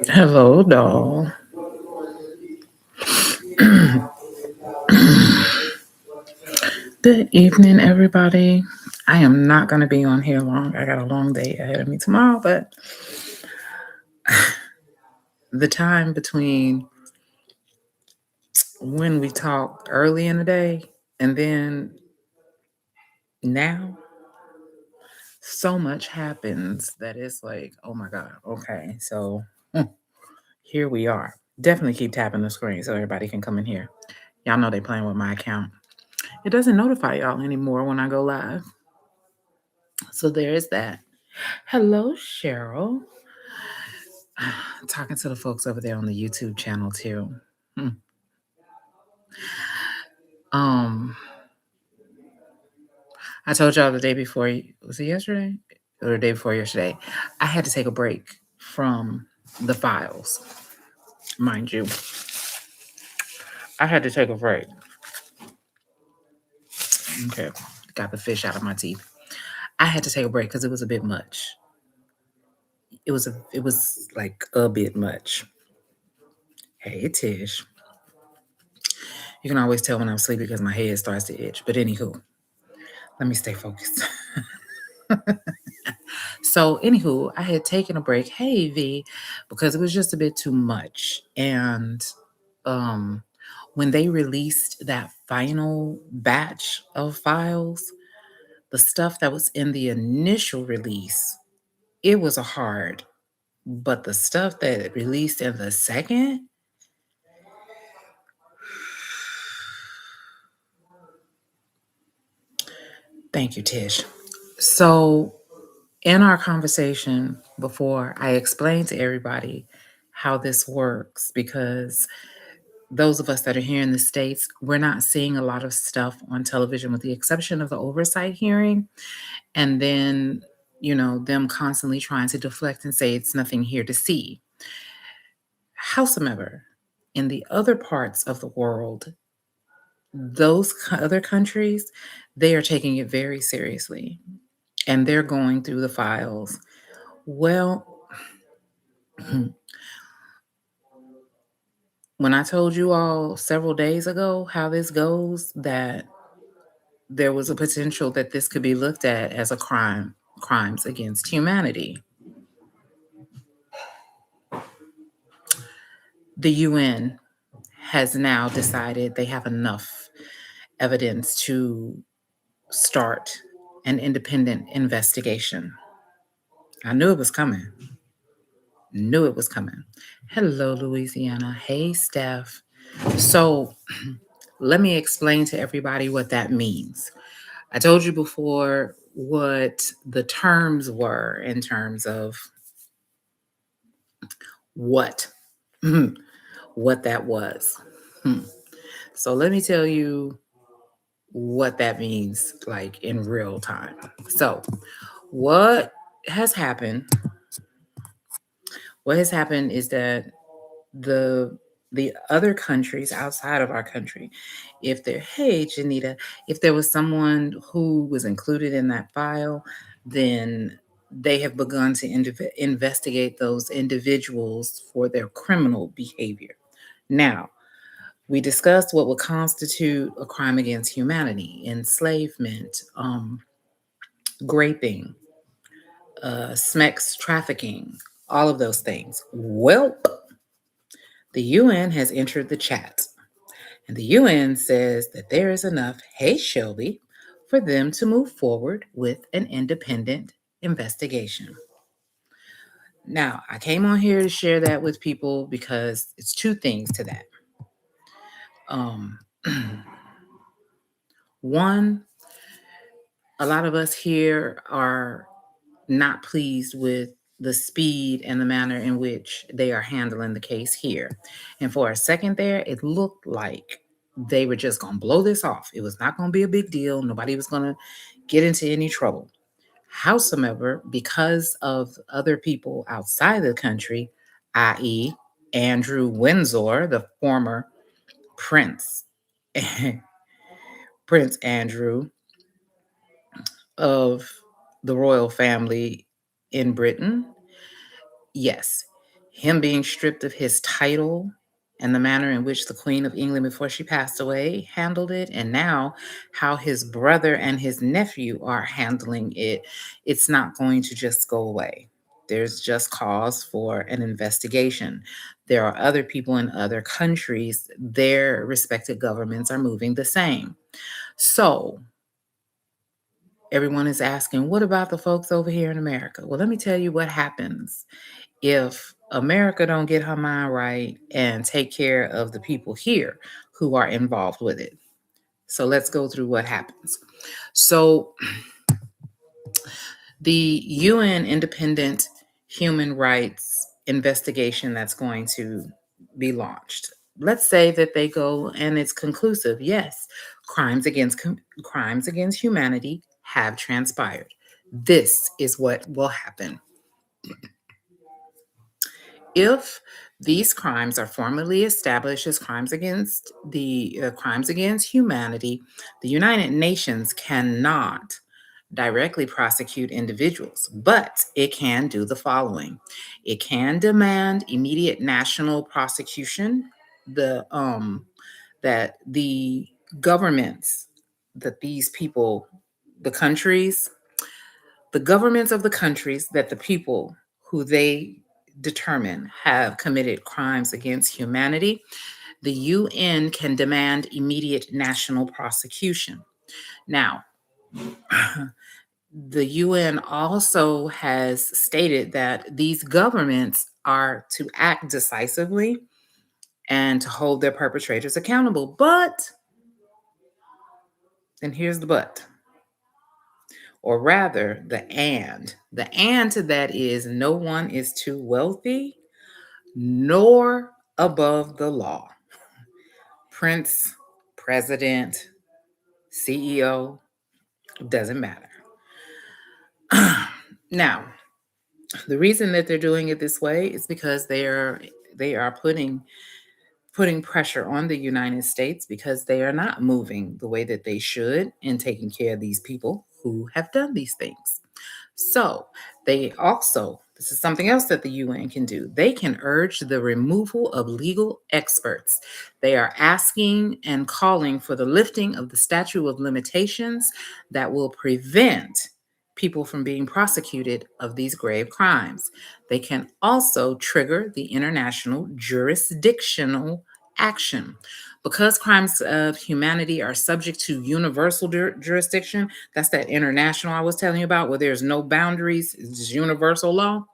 Hello, doll. Good evening, everybody. I am not going to be on here long. I got a long day ahead of me tomorrow, but the time between when we talked early in the day and then now, so much happens that it's like, oh my God, okay, so here we are. Definitely keep tapping the screen so everybody can come in here. Y'all know they playing with my account. It doesn't notify y'all anymore when I go live. So there is that. Hello, Cheryl. Talking to the folks over there on the YouTube channel too. Hmm. Um, I told y'all the day before, was it yesterday or the day before yesterday? I had to take a break from the files, mind you. I had to take a break. Okay, got the fish out of my teeth. I had to take a break because it was a bit much. It was like a bit much. Hey, Tish. You can always tell when I'm sleepy because my head starts to itch. But anywho, let me stay focused. So, anywho, I had taken a break. Hey, V, because it was just a bit too much. And um, when they released that final batch of files, the stuff that was in the initial release, it was a hard. But the stuff that released in the second, thank you, Tish. So, in our conversation before, I explained to everybody how this works because those of us that are here in the States, we're not seeing a lot of stuff on television with the exception of the oversight hearing. And then, them constantly trying to deflect and say it's nothing here to see. Howsoever, in the other parts of the world, those other countries, they are taking it very seriously and they're going through the files. Well, when I told you all several days ago how this goes, that there was a potential that this could be looked at as a crimes against humanity. The UN has now decided they have enough evidence to start an independent investigation. I knew it was coming. Knew it was coming. Hello, Louisiana. Hey, Steph. So let me explain to everybody what that means. I told you before what the terms were in terms of what what that was. So let me tell you what that means like in real time. So what has happened is that the the other countries outside of our country, if they're, hey Janita, if there was someone who was included in that file, then they have begun to investigate those individuals for their criminal behavior. Now, we discussed what would constitute a crime against humanity: enslavement, raping, sex trafficking, all of those things. Well, the UN has entered the chat, and the UN says that there is enough, hey Shelby, for them to move forward with an independent investigation. Now, I came on here to share that with people because it's two things to that. Um, one, a lot of us here are not pleased with the speed and the manner in which they are handling the case here. And for a second there, it looked like they were just going to blow this off. It was not going to be a big deal. Nobody was going to get into any trouble. Howsoever, because of other people outside the country, i.e., Andrew Windsor, the former prince, Prince Andrew of the royal family in Britain, yes, him being stripped of his title and the manner in which the Queen of England, before she passed away, handled it, and now how his brother and his nephew are handling it, it's not going to just go away. There's just cause for an investigation. There are other people in other countries, their respective governments are moving the same. So, everyone is asking, what about the folks over here in America? Well, let me tell you what happens if America don't get her mind right and take care of the people here who are involved with it. So let's go through what happens. So the UN independent human rights investigation that's going to be launched. Let's say that they go and it's conclusive. Yes, crimes against humanity have transpired. This is what will happen. If these crimes are formally established as crimes against humanity, the United Nations cannot directly prosecute individuals, but it can do the following. It can demand immediate national prosecution, the that the governments, that these people, the countries, the governments of the countries that the people who they determine have committed crimes against humanity, the UN can demand immediate national prosecution. Now, the UN also has stated that these governments are to act decisively and to hold their perpetrators accountable. But, and here's the but, or rather the and. The and to that is no one is too wealthy nor above the law. Prince, president, CEO, doesn't matter. Now, the reason that they're doing it this way is because they are putting pressure on the United States because they are not moving the way that they should in taking care of these people who have done these things. So they also, this is something else that the UN can do. They can urge the removal of legal experts. They are asking and calling for the lifting of the statute of limitations that will prevent people from being prosecuted of these grave crimes. They can also trigger the international jurisdictional action. Because crimes of humanity are subject to universal jurisdiction, that's that international I was telling you about, where there's no boundaries, it's universal law.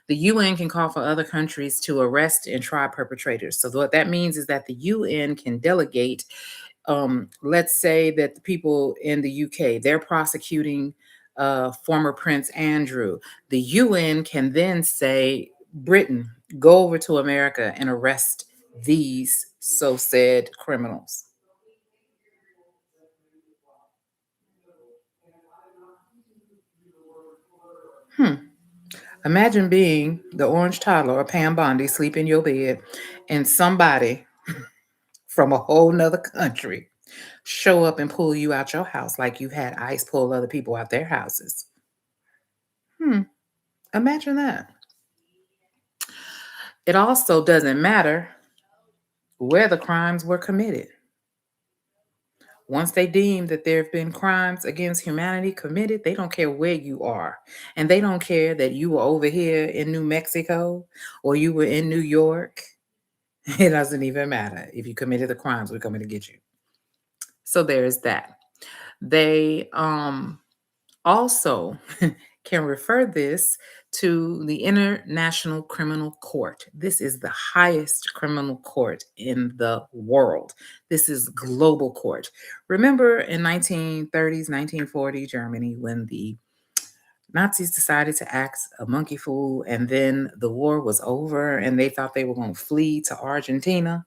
The UN can call for other countries to arrest and try perpetrators. So what that means is that the UN can delegate. Let's say that the people in the UK, they're prosecuting former Prince Andrew. The UN can then say, Britain, go over to America and arrest these so said criminals. Hmm. Imagine being the orange toddler or Pam Bondi, sleep in your bed, and somebody from a whole nother country show up and pull you out your house like you had ICE pull other people out their houses. Hmm. Imagine that. It also doesn't matter where the crimes were committed. Once they deem that there have been crimes against humanity committed, they don't care where you are. And they don't care that you were over here in New Mexico or you were in New York. It doesn't even matter. If you committed the crimes, we're coming to get you. So there's that. They also can refer this to the International Criminal Court. This is the highest criminal court in the world. This is global court. Remember in 1930s, 1940 Germany, when the Nazis decided to act a monkey fool, and then the war was over, and they thought they were going to flee to Argentina.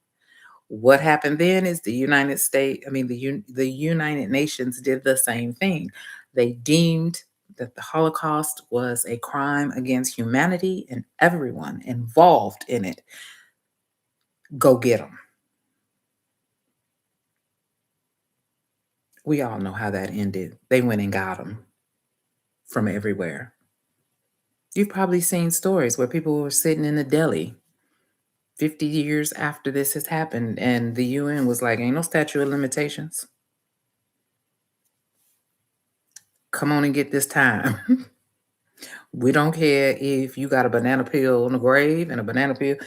What happened then is the United States, I mean, the United Nations did the same thing. They deemed that the Holocaust was a crime against humanity, and everyone involved in it, go get them. We all know how that ended. They went and got them from everywhere. You've probably seen stories where people were sitting in a deli 50 years after this has happened, and the UN was like, ain't no statute of limitations. Come on and get this time. We don't care if you got a banana peel on the grave and a banana peel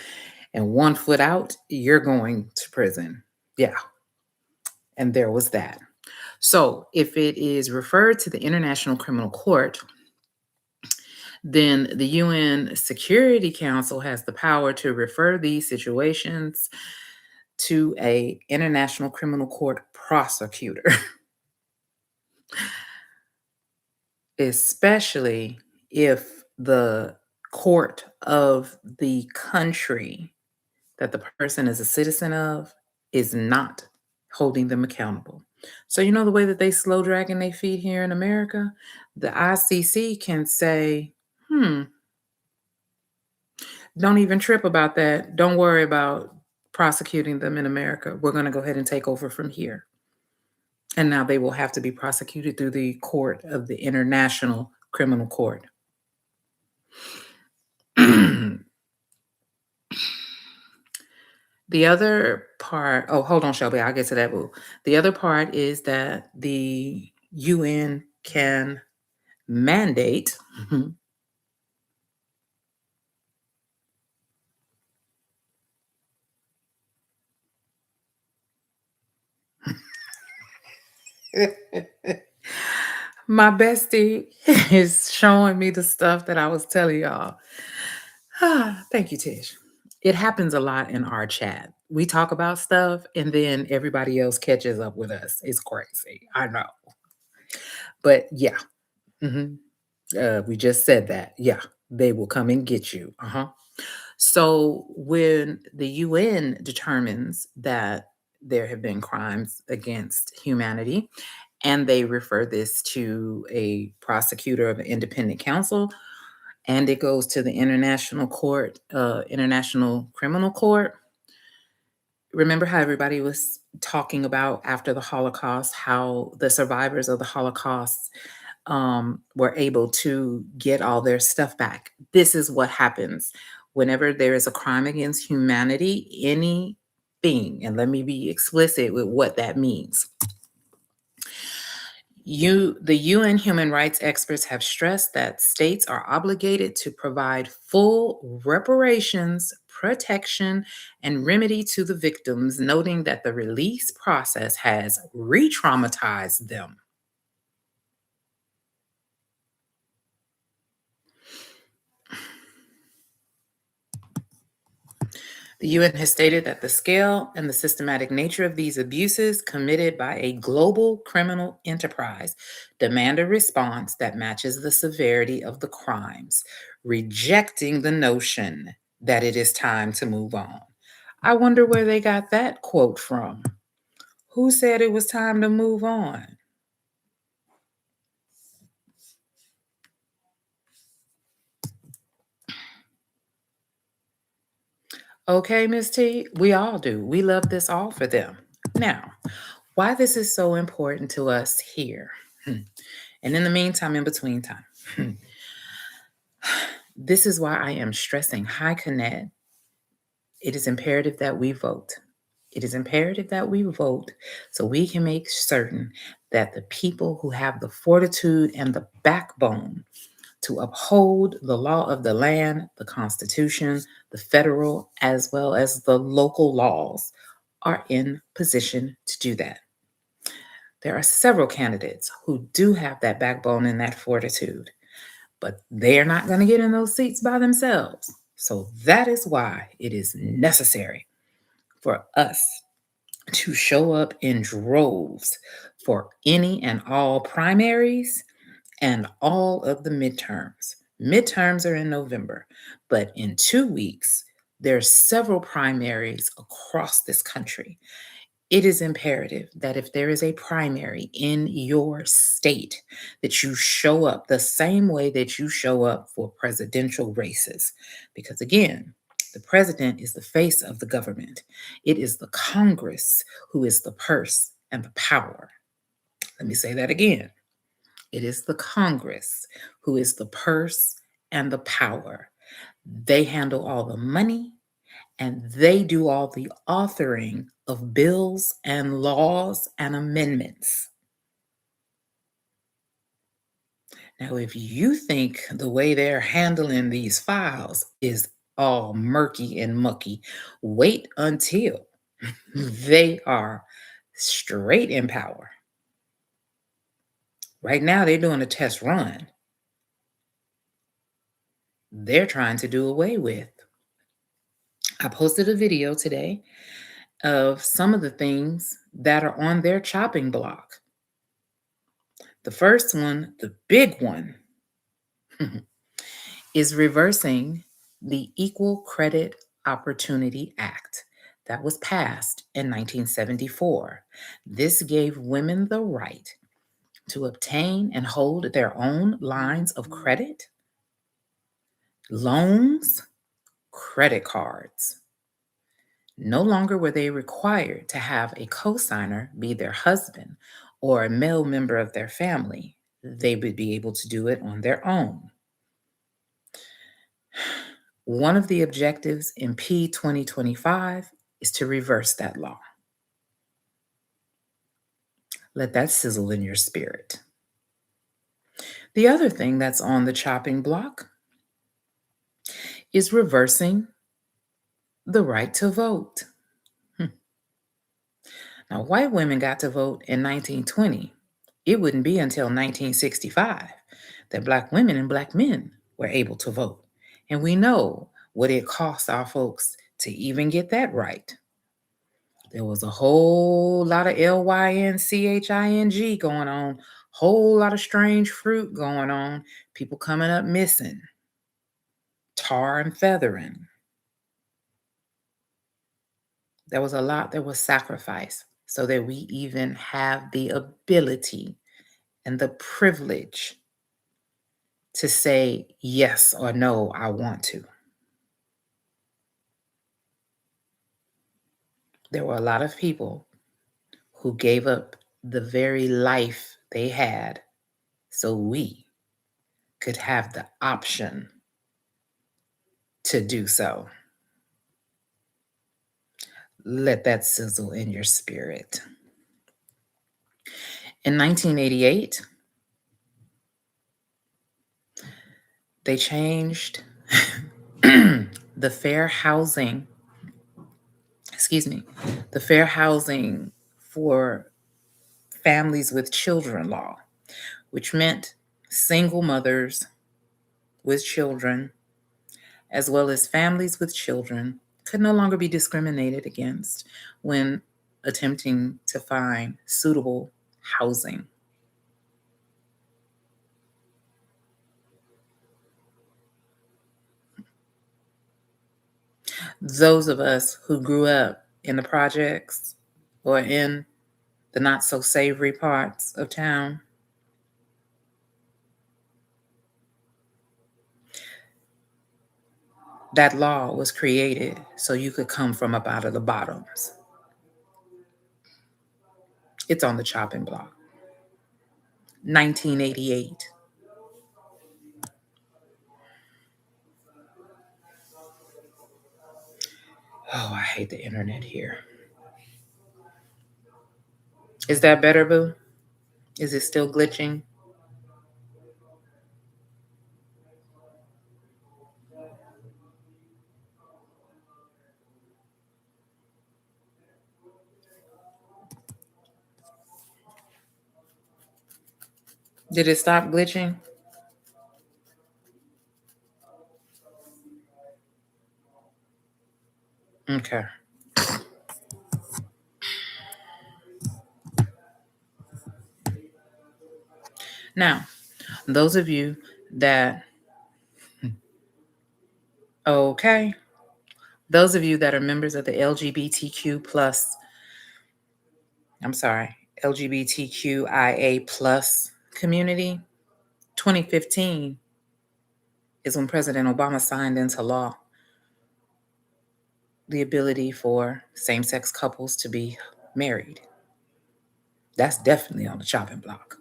and 1 foot out, you're going to prison. Yeah. And there was that. So if it is referred to the International Criminal Court, then the UN Security Council has the power to refer these situations to a International Criminal Court prosecutor, especially if the court of the country that the person is a citizen of is not holding them accountable. So you know the way that they slow dragging their feet here in America? The ICC can say, don't even trip about that. Don't worry about prosecuting them in America. We're going to go ahead and take over from here. And now they will have to be prosecuted through the court of the International Criminal Court. The other part, oh, hold on, Shelby, I'll get to that. Boo. The other part is that the UN can mandate my bestie is showing me the stuff that I was telling y'all. Thank you, Tish. It happens a lot in our chat. We talk about stuff and then everybody else catches up with us. It's crazy. I know. But yeah. Mhm. We just said that. Yeah. They will come and get you. Uh-huh. So when the UN determines that there have been crimes against humanity, and they refer this to a prosecutor of an independent counsel, and it goes to the International Court, International Criminal Court. Remember how everybody was talking about after the Holocaust, how the survivors of the Holocaust were able to get all their stuff back. This is what happens whenever there is a crime against humanity, anything, and let me be explicit with what that means. The UN human rights experts have stressed that states are obligated to provide full reparations, protection, and remedy to the victims, noting that the release process has re traumatized them. The UN has stated that the scale and the systematic nature of these abuses committed by a global criminal enterprise demand a response that matches the severity of the crimes, rejecting the notion that it is time to move on. I wonder where they got that quote from. Who said it was time to move on? Okay, Miss T, we all do. We love this all for them. Now, why this is so important to us here. And in the meantime, in between time, this is why I am stressing High Connect. It is imperative that we vote. It is imperative that we vote so we can make certain that the people who have the fortitude and the backbone to uphold the law of the land, the Constitution, the federal, as well as the local laws, are in position to do that. There are several candidates who do have that backbone and that fortitude, but they're not going to get in those seats by themselves. So that is why it is necessary for us to show up in droves for any and all primaries and all of the midterms. Midterms are in November, but in 2 weeks, there are several primaries across this country. It is imperative that if there is a primary in your state, that you show up the same way that you show up for presidential races. Because again, the president is the face of the government. It is the Congress who is the purse and the power. Let me say that again. It is the Congress who is the purse and the power. They handle all the money and they do all the authoring of bills and laws and amendments. Now, if you think the way they're handling these files is all murky and mucky, wait until they are straight in power. Right now, they're doing a test run. They're trying to do away with. I posted a video today of some of the things that are on their chopping block. The first one, the big one, is reversing the Equal Credit Opportunity Act that was passed in 1974. This gave women the right to obtain and hold their own lines of credit, loans, credit cards. No longer were they required to have a cosigner be their husband or a male member of their family. They would be able to do it on their own. One of the objectives in P 2025 is to reverse that law. Let that sizzle in your spirit. The other thing that's on the chopping block is reversing the right to vote. Now, white women got to vote in 1920. It wouldn't be until 1965 that Black women and Black men were able to vote. And we know what it cost our folks to even get that right. There was a whole lot of LYNCHING going on, whole lot of strange fruit going on, people coming up missing, tar and feathering. There was a lot that was sacrificed so that we even have the ability and the privilege to say yes or no, I want to. There were a lot of people who gave up the very life they had so we could have the option to do so. Let that sizzle in your spirit. In 1988, they changed the fair housing, the fair housing for families with children law, which meant single mothers with children, as well as families with children, could no longer be discriminated against when attempting to find suitable housing. Those of us who grew up in the projects or in the not so savory parts of town, that law was created so you could come from up out of the bottoms. It's on the chopping block. 1988. Oh, I hate the internet here. Is that better, boo? Is it still glitching? Did it stop glitching? Okay. Now, Those of you that, okay, those of you that are members of the LGBTQ plus, I'm sorry, LGBTQIA plus community, 2015 is when President Obama signed into law the ability for same sex couples to be married. That's definitely on the chopping block.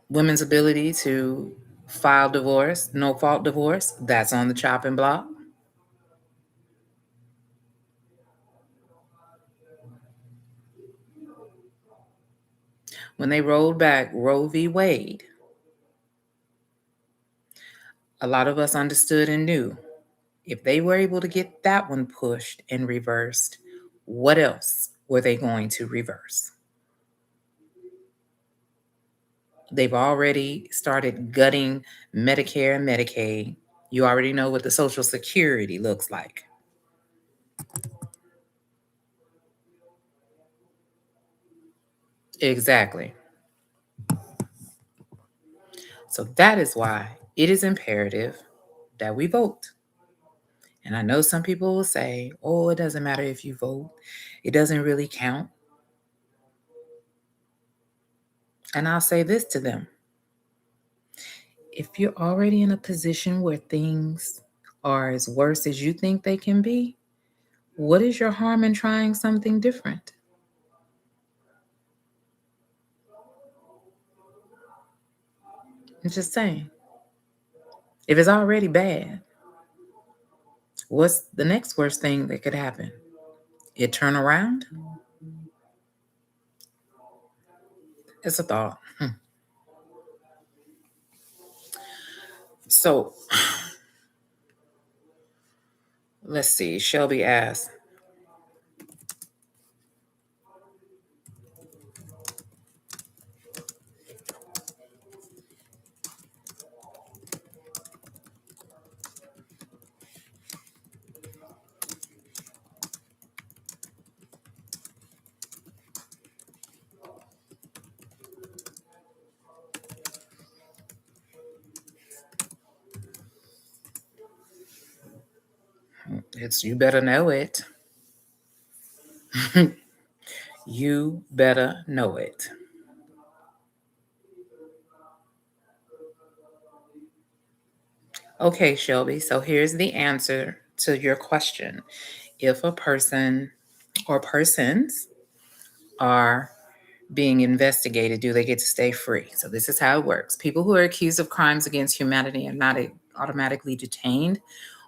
Women's ability to file divorce, no fault divorce, that's on the chopping block. When they rolled back Roe v. Wade, a lot of us understood and knew if they were able to get that one pushed and reversed, what else were they going to reverse? They've already started gutting Medicare and Medicaid. You already know what the Social Security looks like. Exactly. So that is why it is imperative that we vote. And I know some people will say, oh, it doesn't matter if you vote, it doesn't really count. And I'll say this to them: if you're already in a position where things are as worse as you think they can be, what is your harm in trying something different? I'm just saying. If it's already bad, what's the next worst thing that could happen? It turn around? It's a thought. So let's see. Shelby asked, it's you better know it. You better know it. Okay, Shelby. So here's the answer to your question. If a person or persons are being investigated, do they get to stay free? So this is how it works. People who are accused of crimes against humanity are not automatically detained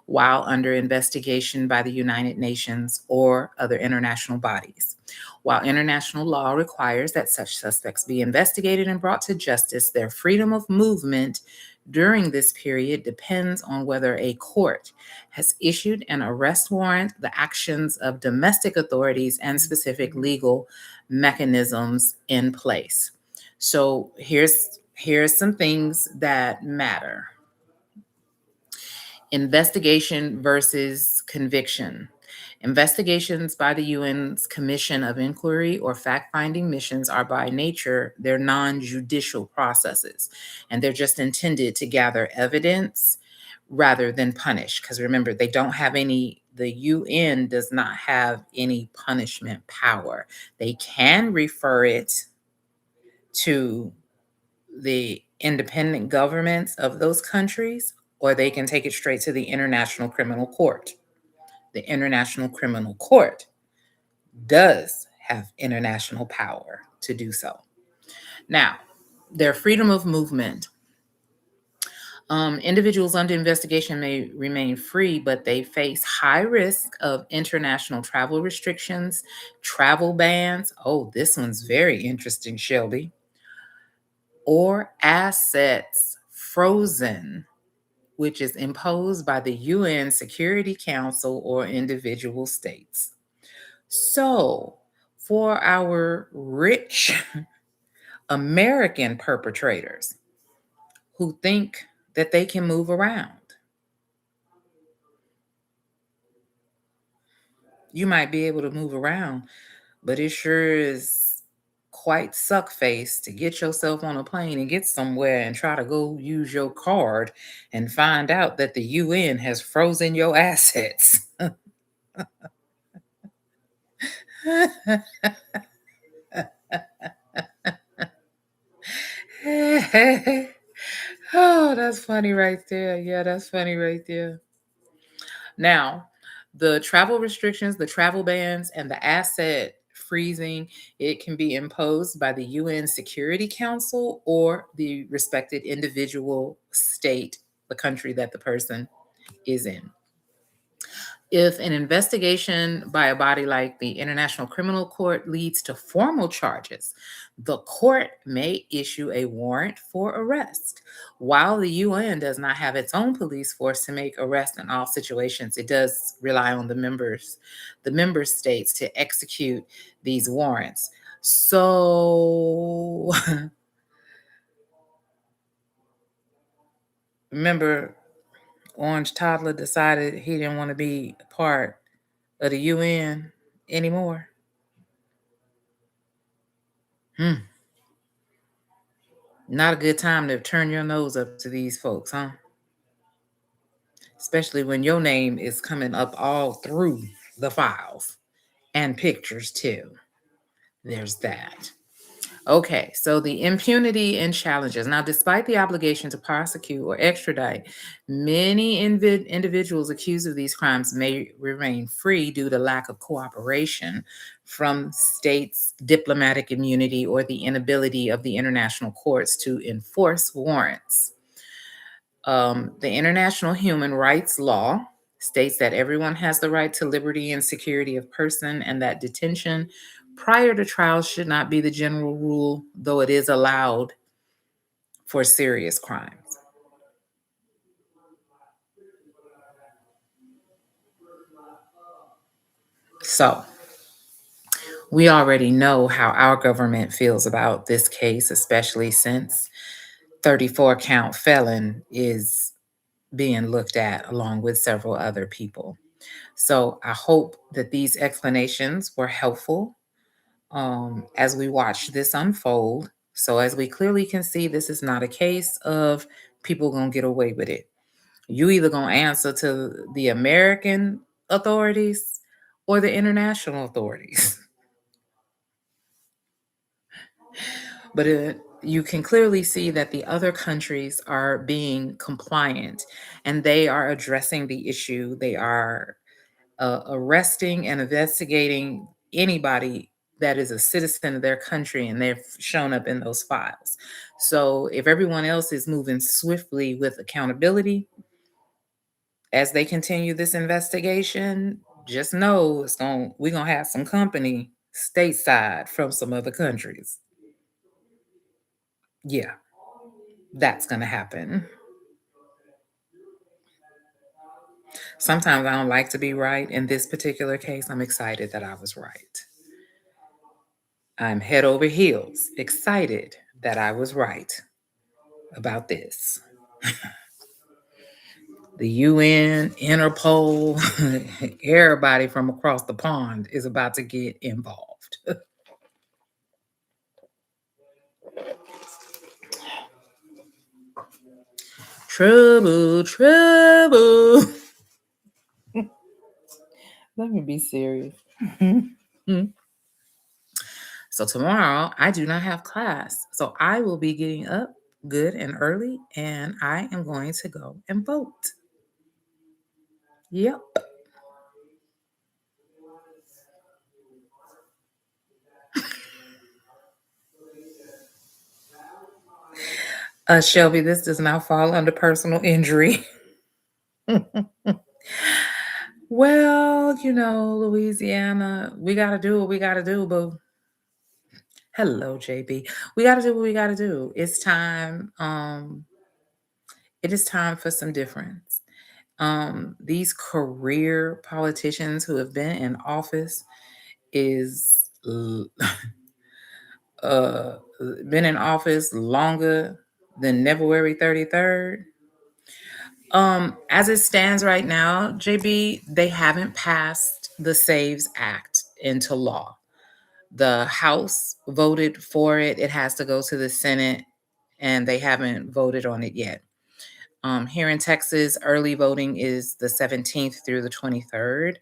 while under investigation by the United Nations or other international bodies. While international law requires that such suspects be investigated and brought to justice, their freedom of movement during this period depends on whether a court has issued an arrest warrant, the actions of domestic authorities, and specific legal mechanisms in place. So here's some things that matter. Investigation versus conviction. Investigations by the UN's Commission of Inquiry or fact-finding missions are by nature, they're non-judicial processes, and they're just intended to gather evidence rather than punish. Because remember, they don't have any, the UN does not have any punishment power. They can refer it to the independent governments of those countries, or they can take it straight to the International Criminal Court. The International Criminal Court does have international power to do so. Now, their freedom of movement. Individuals under investigation may remain free, but they face high risk of international travel restrictions, travel bans. Oh, this one's very interesting, Shelby. Or assets frozen, which is imposed by the UN Security Council or individual states. So, for our rich American perpetrators who think that they can move around, You might be able to move around, but it sure is quite suck face to get yourself on a plane and get somewhere and try to go use your card and find out that the UN has frozen your assets. Oh, that's funny right there. Yeah, that's funny right there. Now, the travel restrictions, the travel bans, and the asset freezing, it can be imposed by the UN Security Council or the respected individual state, the country that the person is in. If an investigation by a body like the International Criminal Court leads to formal charges, the court may issue a warrant for arrest. While the UN does not have its own police force to make arrests in all situations, it does rely on the member states to execute these warrants. So remember, Orange Toddler decided he didn't want to be a part of the UN anymore. Hmm. Not a good time to turn your nose up to these folks, huh? Especially when your name is coming up all through the files and pictures too. There's that. Okay, so the impunity and challenges. Now, despite the obligation to prosecute or extradite, many individuals accused of these crimes may remain free due to lack of cooperation from states' diplomatic immunity or the inability of the international courts to enforce warrants. The international human rights law states that everyone has the right to liberty and security of person, and that detention prior to trial should not be the general rule, though it is allowed for serious crimes. So, we already know how our government feels about this case, especially since 34 count felon is being looked at along with several other people. So, I hope that these explanations were helpful as we watch this unfold. So, as we clearly can see, this is not a case of people gonna get away with it. You either gonna answer to the American authorities or the international authorities. But you can clearly see that the other countries are being compliant and they are addressing the issue. They are arresting and investigating anybody that is a citizen of their country, and they've shown up in those files. So if everyone else is moving swiftly with accountability as they continue this investigation, just know we're gonna have some company stateside from some other countries. Yeah, that's gonna happen. Sometimes I don't like to be right. In this particular case, I'm excited that I was right. I'm head over heels excited that I was right about this. The UN, Interpol, everybody from across the pond is about to get involved. Trouble, trouble. Let me be serious. So tomorrow I do not have class. So I will be getting up good and early and I am going to go and vote. Yep. Shelby, this does not fall under personal injury. Well, Louisiana, we got to do what we got to do, boo. Hello, JB. We got to do what we got to do. It's time. It is time for some difference. These career politicians who have been in office is uh been in office longer than February 33rd. As it stands right now, JB, they haven't passed the SAVES Act into law. The House voted for it. It has to go to the Senate, and they haven't voted on it yet. Here in Texas, early voting is the 17th through the 23rd.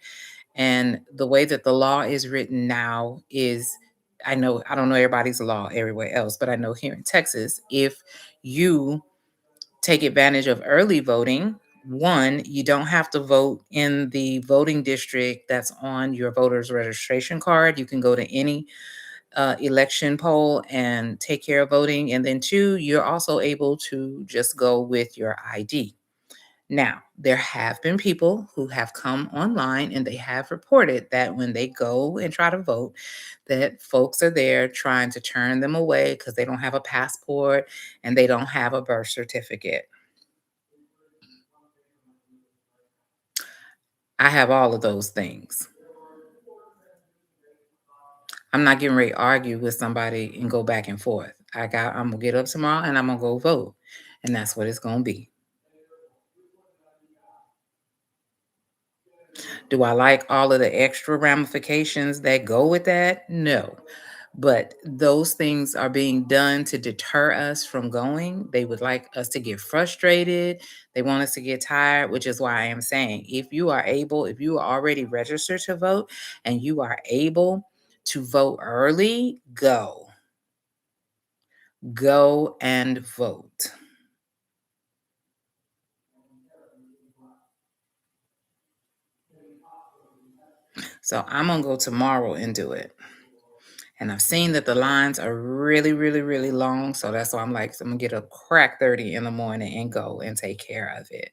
And the way that the law is written now is, I don't know everybody's law everywhere else, but I know here in Texas, if you take advantage of early voting, one, you don't have to vote in the voting district that's on your voter's registration card. You can go to any election poll and take care of voting. And then two, you're also able to just go with your ID. Now, there have been people who have come online and they have reported that when they go and try to vote, that folks are there trying to turn them away because they don't have a passport and they don't have a birth certificate. I have all of those things. I'm not getting ready to argue with somebody and go back and forth. I'm gonna get up tomorrow and I'm gonna go vote. And that's what it's gonna be. Do I like all of the extra ramifications that go with that? No. But those things are being done to deter us from going. They would like us to get frustrated. They want us to get tired, which is why I am saying if you are already registered to vote and you are able to vote early, go. Go and vote. So I'm going to go tomorrow and do it. And I've seen that the lines are really, really, really long. So that's why I'm like, I'm going to get a crack 30 in the morning and go and take care of it.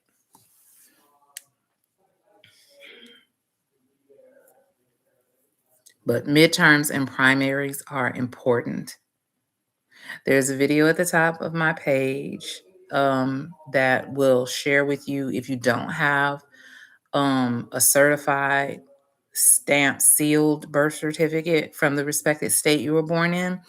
But midterms and primaries are important. There's a video at the top of my page that will share with you if you don't have a certified, stamped, sealed birth certificate from the respected state you were born in.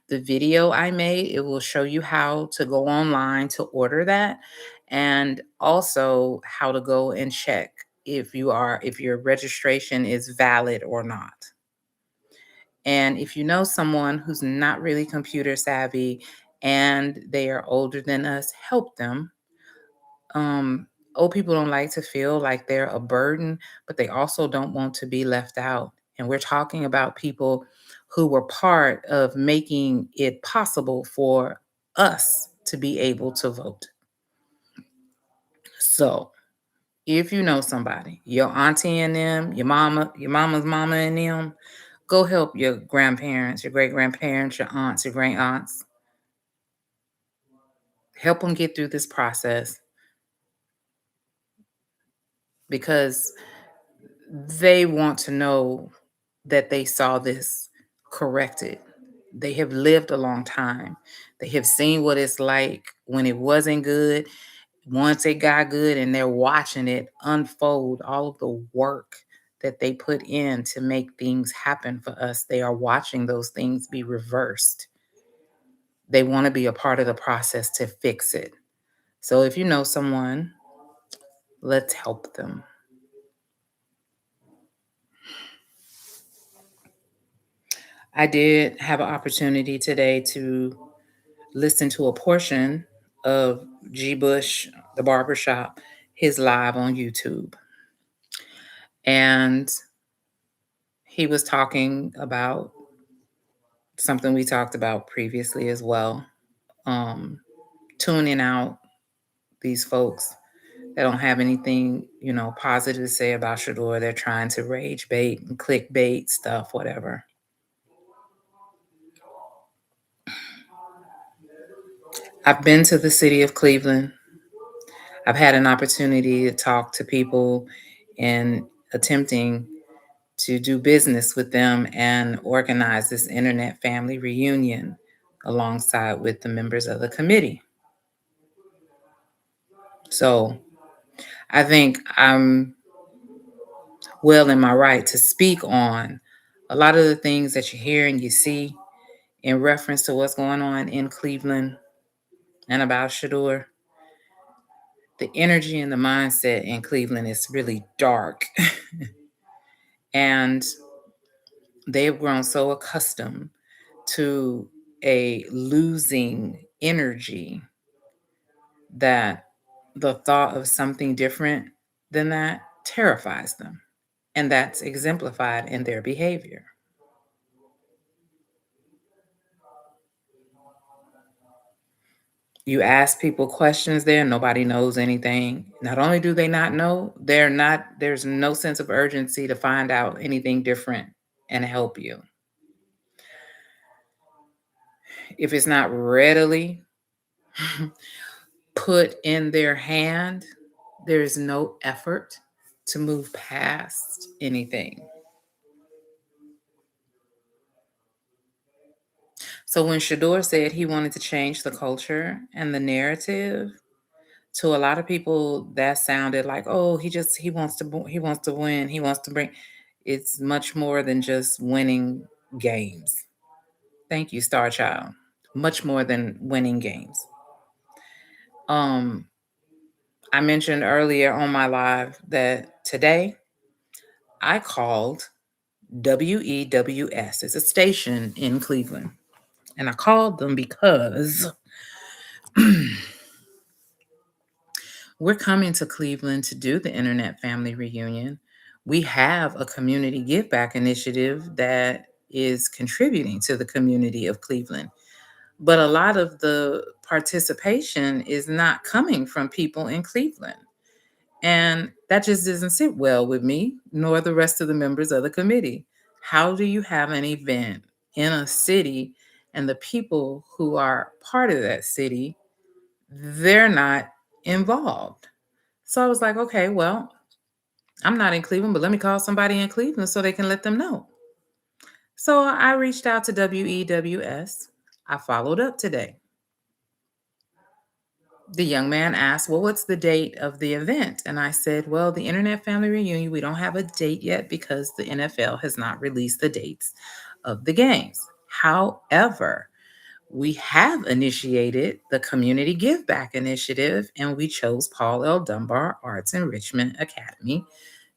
The video I made, it will show you how to go online to order that, and also how to go and check if your registration is valid or not. And if you know someone who's not really computer savvy and they are older than us, help them. Um, Old people don't like to feel like they're a burden, but they also don't want to be left out. And we're talking about people who were part of making it possible for us to be able to vote. So if you know somebody, your auntie and them, your mama's mama and them, go help your grandparents, your great grandparents, your aunts, your great aunts. Help them get through this process because they want to know that they saw this corrected. They have lived a long time. They have seen what it's like when it wasn't good, once it got good, and they're watching it unfold, all of the work that they put in to make things happen for us. They are watching those things be reversed. They want to be a part of the process to fix it. So if you know someone, let's help them. I did have an opportunity today to listen to a portion of G. Bush, the barbershop, his live on YouTube. And he was talking about something we talked about previously as well. Um, Tuning out these folks that don't have anything, positive to say about Shador. They're trying to rage bait and clickbait stuff, whatever. I've been to the city of Cleveland. I've had an opportunity to talk to people and attempting to do business with them and organize this internet family reunion alongside with the members of the committee. So I think I'm well in my right to speak on a lot of the things that you hear and you see in reference to what's going on in Cleveland and about Shador. The energy and the mindset in Cleveland is really dark. And they've grown so accustomed to a losing energy that the thought of something different than that terrifies them. And that's exemplified in their behavior. You ask people questions there, nobody knows anything. Not only do they not know, there's no sense of urgency to find out anything different and help you. If it's not readily put in their hand, there is no effort to move past anything. So when Shador said he wanted to change the culture and the narrative, to a lot of people that sounded like, oh, he wants to win, he wants to bring. It's much more than just winning games. Thank you, Star Child. Much more than winning games. Um, I mentioned earlier on my live that today I called WEWS. It's a station in Cleveland. And I called them because we're coming to Cleveland to do the Internet Family Reunion. We have a community give back initiative that is contributing to the community of Cleveland. But a lot of the participation is not coming from people in Cleveland. And that just doesn't sit well with me, nor the rest of the members of the committee. How do you have an event in a city and the people who are part of that city, they're not involved? So I was like, okay, well, I'm not in Cleveland, but let me call somebody in Cleveland so they can let them know. So I reached out to WEWS. I followed up today. The young man asked, well, what's the date of the event? And I said, well, the Internet Family Reunion, we don't have a date yet because the NFL has not released the dates of the games. However, we have initiated the Community Give Back Initiative, and we chose Paul L. Dunbar Arts Enrichment Academy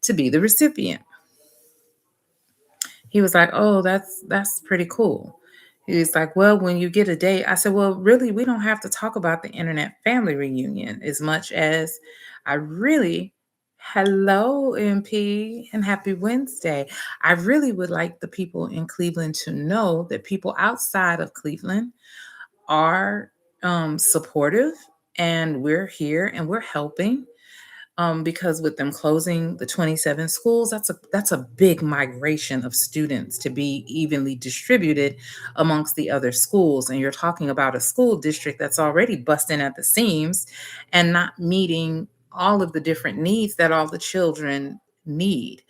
to be the recipient. He was like, "Oh, that's pretty cool." He's like, "Well, when you get a date," I said, "Well, really, we don't have to talk about the Internet Family Reunion as much as I really, hello, MP, and happy Wednesday. I really would like the people in Cleveland to know that people outside of Cleveland are supportive, and we're here and we're helping because with them closing the 27 schools, that's a big migration of students to be evenly distributed amongst the other schools. And you're talking about a school district that's already busting at the seams and not meeting all of the different needs that all the children need.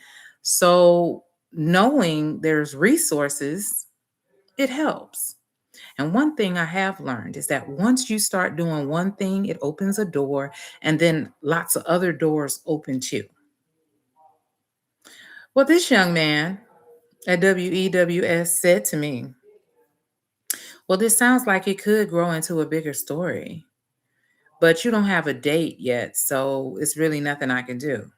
So knowing there's resources, it helps. And one thing I have learned is that once you start doing one thing, it opens a door, and then lots of other doors open too. Well, this young man at WEWS said to me, well, this sounds like it could grow into a bigger story, but you don't have a date yet, so it's really nothing I can do.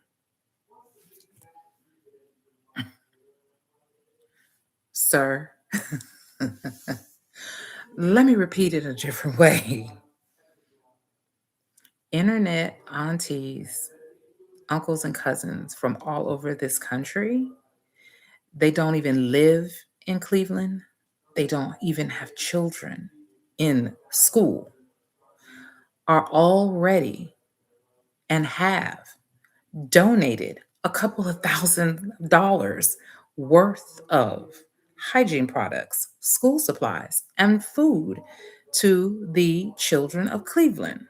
Sir, let me repeat it a different way. Internet aunties, uncles, and cousins from all over this country, they don't even live in Cleveland. They don't even have children in school, are already and have donated a couple of $1,000 worth of hygiene products, school supplies, and food to the children of Cleveland.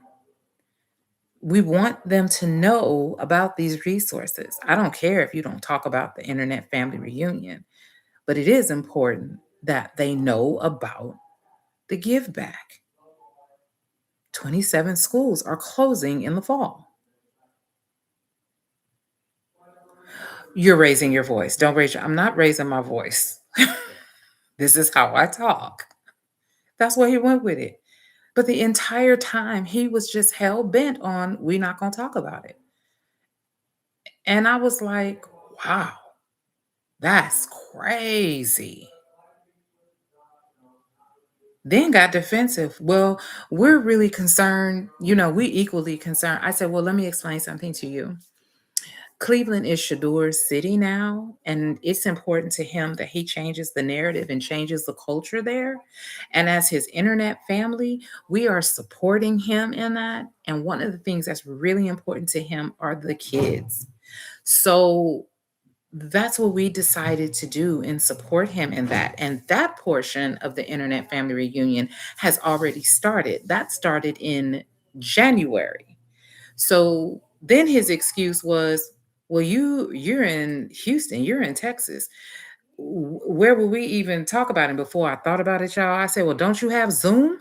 We want them to know about these resources. I don't care if you don't talk about the Internet Family Reunion, but it is important that they know about the give back. 27 schools are closing in the fall. You're raising your voice. Don't raise your, I'm not raising my voice. This is how I talk. That's where he went with it. But the entire time he was just hell bent on we're not going to talk about it. And I was like, wow. That's crazy. Then got defensive. Well, we're really concerned, we equally concerned. I said, well, let me explain something to you. Cleveland is Shadur's city now, and it's important to him that he changes the narrative and changes the culture there. And as his internet family, we are supporting him in that. And one of the things that's really important to him are the kids. So that's what we decided to do and support him in that. And that portion of the Internet Family Reunion has already started. That started in January. So then his excuse was, well, you're in Houston, you're in Texas. Where would we even talk about it before I thought about it, y'all? I said, well, don't you have Zoom?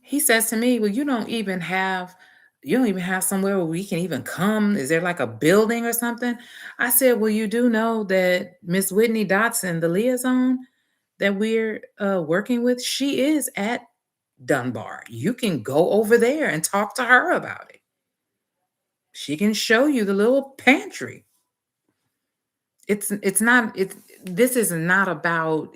He says to me, well, you don't even have somewhere where we can even come. Is there like a building or something? I said, well, you do know that Miss Whitney Dotson, the liaison that we're working with, she is at Dunbar. You can go over there and talk to her about it. She can show you the little pantry. It's not it's This is not about,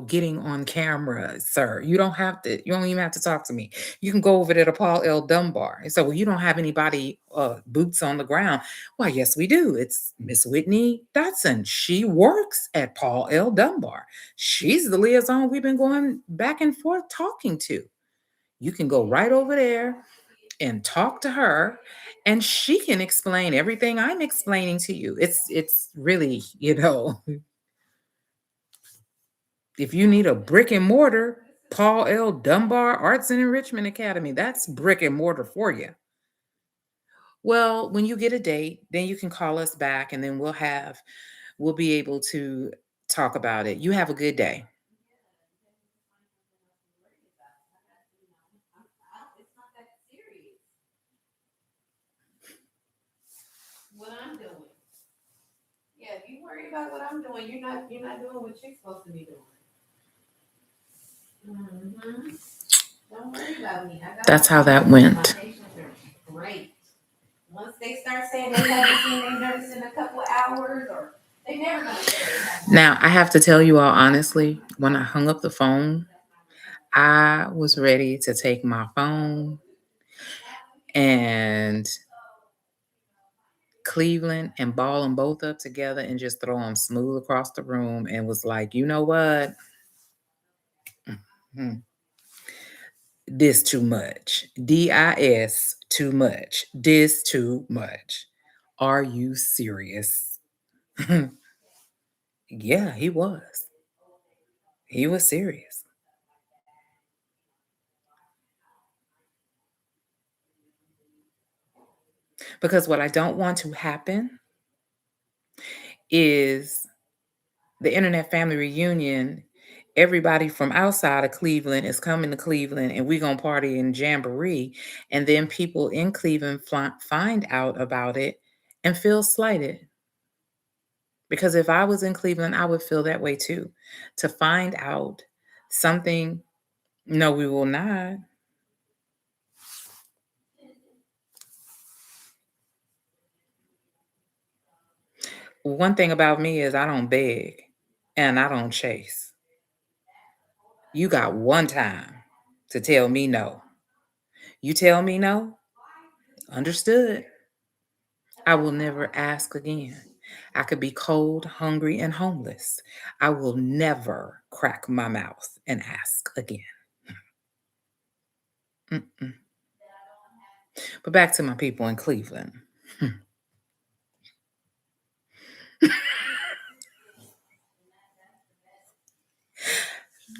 getting on camera, sir. You don't even have to talk to me. You can go over there to Paul L. Dunbar. And so, well, you don't have anybody boots on the ground. Well, yes, we do. It's Miss Whitney Dotson. She works at Paul L. Dunbar. She's the liaison we've been going back and forth talking to. You can go right over there and talk to her, and she can explain everything I'm explaining to you. It's really, if you need a brick and mortar, Paul L. Dunbar Arts and Enrichment Academy, that's brick and mortar for you. Well, when you get a date, then you can call us back and then we'll be able to talk about it. You have a good day. What I'm doing. Yeah, if you worry about what I'm doing, you're not doing what you're supposed to be doing. Mm-hmm. Don't worry about me. That's how that went. My patients are great. Once they start saying they haven't seen their nurse in a couple of hours, or they never gonna say they haven't. Now, I have to tell you all honestly, when I hung up the phone, I was ready to take my phone and Cleveland and ball them both up together and just throw them smooth across the room, and was like, you know what? Mhm. This too much. DIS too much. This too much. Are you serious? Yeah, he was. He was serious. Because what I don't want to happen is the Internet Family Reunion. Everybody from outside of Cleveland is coming to Cleveland, and we're going to party in Jamboree. And then people in Cleveland find out about it and feel slighted. Because if I was in Cleveland, I would feel that way too. To find out something, no, we will not. One thing about me is I don't beg and I don't chase. You got one time to tell me no. You tell me no, understood. I will never ask again. I could be cold, hungry, and homeless. I will never crack my mouth and ask again. Mm-mm. But back to my people in Cleveland.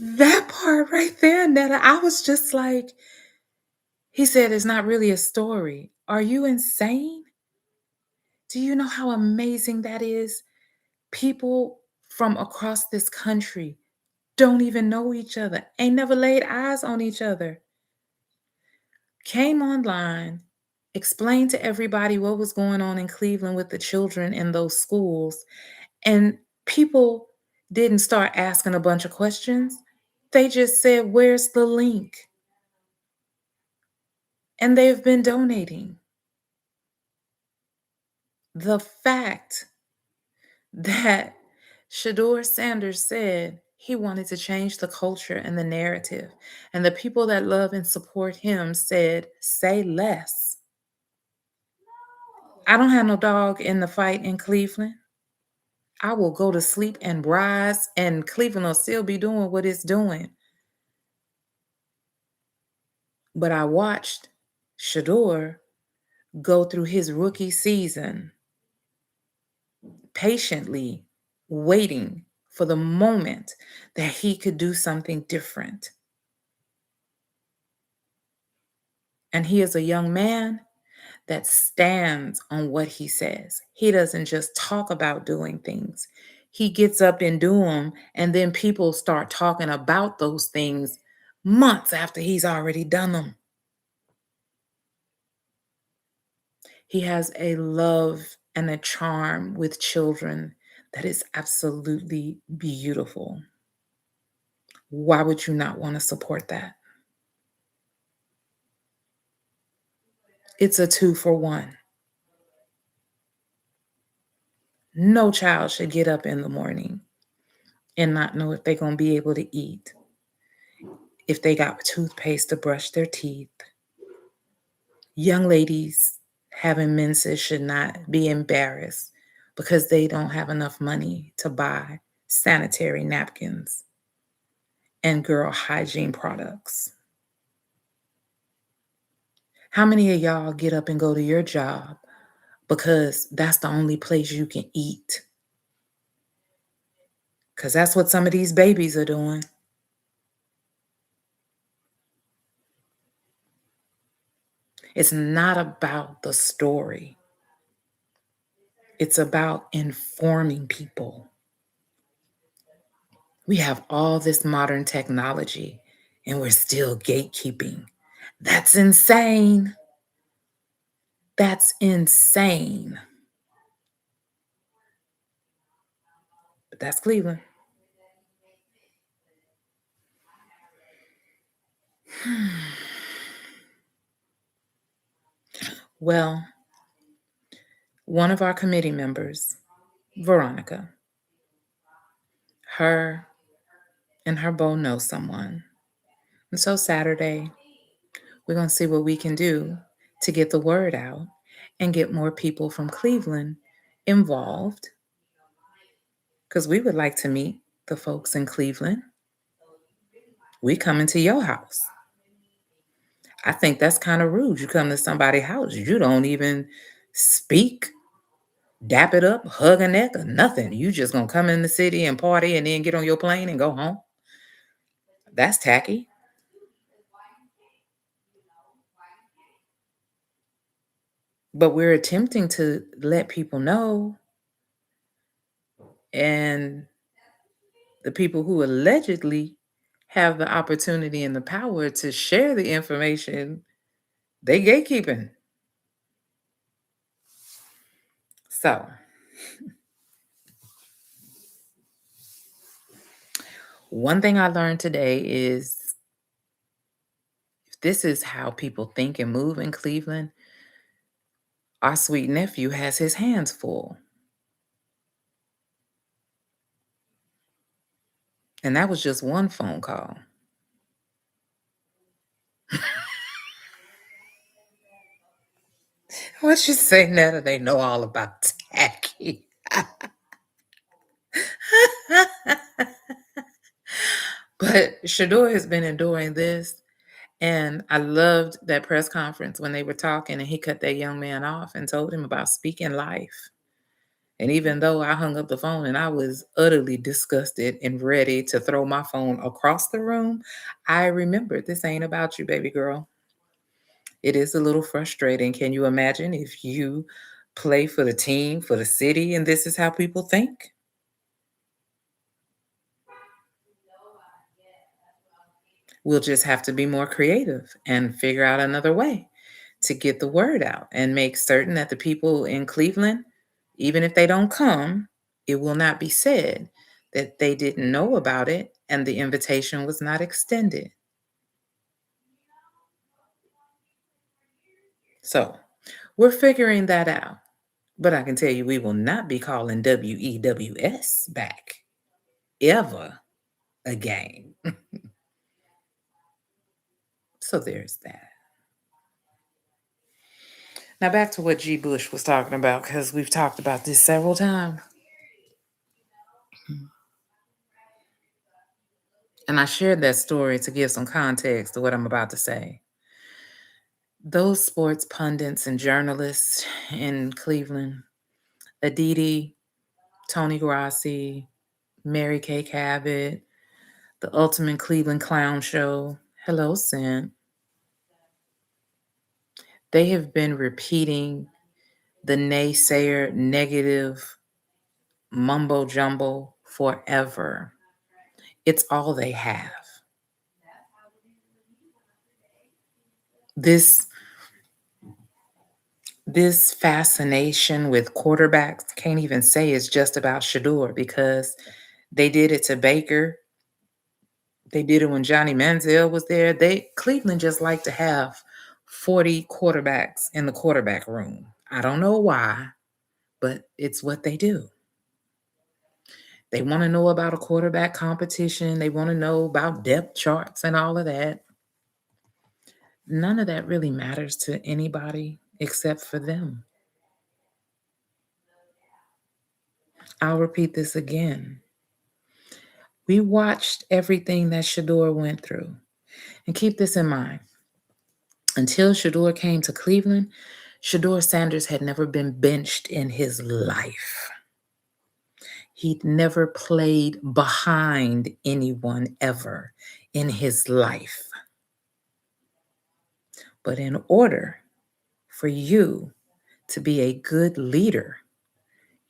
That part right there, Netta, I was just like, he said it's not really a story. Are you insane? Do you know how amazing that is? People from across this country don't even know each other, ain't never laid eyes on each other. Came online, explained to everybody what was going on in Cleveland with the children in those schools, and people didn't start asking a bunch of questions. They just said, where's the link? And they've been donating. The fact that Shador Sanders said he wanted to change the culture and the narrative, and the people that love and support him said, say less. I don't have no dog in the fight in Cleveland. I will go to sleep and rise, and Cleveland will still be doing what it's doing. But I watched Shador go through his rookie season patiently waiting for the moment that he could do something different. And he is a young man that stands on what he says. He doesn't just talk about doing things. He gets up and do them, and then people start talking about those things months after he's already done them. He has a love and a charm with children that is absolutely beautiful. Why would you not want to support that? It's a 2-for-1. No child should get up in the morning and not know if they're going to be able to eat, if they got toothpaste to brush their teeth. Young ladies having menses should not be embarrassed because they don't have enough money to buy sanitary napkins and girl hygiene products. How many of y'all get up and go to your job because that's the only place you can eat? Because that's what some of these babies are doing. It's not about the story. It's about informing people. We have all this modern technology and we're still gatekeeping. That's insane. That's insane. But that's Cleveland. Well, one of our committee members, Veronica, her and her beau know someone. And so Saturday, we're going to see what we can do to get the word out and get more people from Cleveland involved, because we would like to meet the folks in Cleveland. We coming to your house. I think that's kind of rude. You come to somebody's house, you don't even speak, dap it up, hug a neck, or nothing. You just gonna come in the city and party and then get on your plane and go home. That's tacky. But we're attempting to let people know, and the people who allegedly have the opportunity and the power to share the information, they gatekeeping. So one thing I learned today is if this is how people think and move in Cleveland, our sweet nephew has his hands full. And that was just one phone call. What you say now that they know all about tacky? But Shador has been enduring this. And I loved that press conference when they were talking and he cut that young man off and told him about speaking life. And even though I hung up the phone and I was utterly disgusted and ready to throw my phone across the room, I remembered this ain't about you, baby girl. It is a little frustrating. Can you imagine if you play for the team, for the city, and this is how people think? We'll just have to be more creative and figure out another way to get the word out and make certain that the people in Cleveland, even if they don't come, it will not be said that they didn't know about it and the invitation was not extended. So we're figuring that out. But I can tell you, we will not be calling WEWS back ever again. So there's that. Now back to what G. Bush was talking about, because we've talked about this several times. And I shared that story to give some context to what I'm about to say. Those sports pundits and journalists in Cleveland, Aditi, Tony Grassi, Mary Kay Cabot, the Ultimate Cleveland Clown Show, hello, Sin. They have been repeating the naysayer negative mumbo jumbo forever. It's all they have. This fascination with quarterbacks, can't even say it's just about Shador, because they did it to Baker. They did it when Johnny Manziel was there. Cleveland just like to have 40 quarterbacks in the quarterback room. I don't know why, but it's what they do. They want to know about a quarterback competition. They want to know about depth charts and all of that. None of that really matters to anybody except for them. I'll repeat this again. We watched everything that Shador went through. And keep this in mind. Until Shador came to Cleveland, Shador Sanders had never been benched in his life. He'd never played behind anyone ever in his life. But in order for you to be a good leader,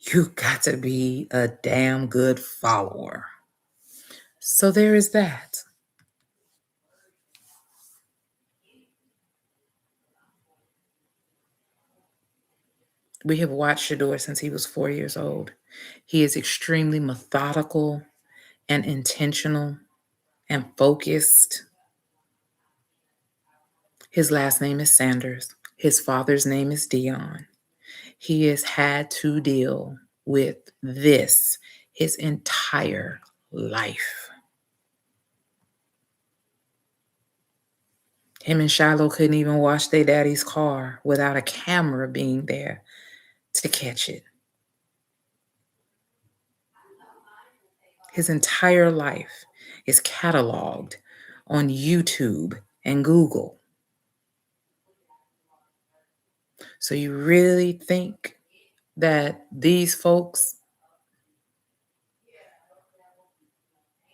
you got to be a damn good follower. So there is that. We have watched Shador since he was 4 years old. He is extremely methodical and intentional and focused. His last name is Sanders. His father's name is Dion. He has had to deal with this his entire life. Him and Shiloh couldn't even wash their daddy's car without a camera being there to catch it. His entire life is cataloged on YouTube and Google. So you really think that these folks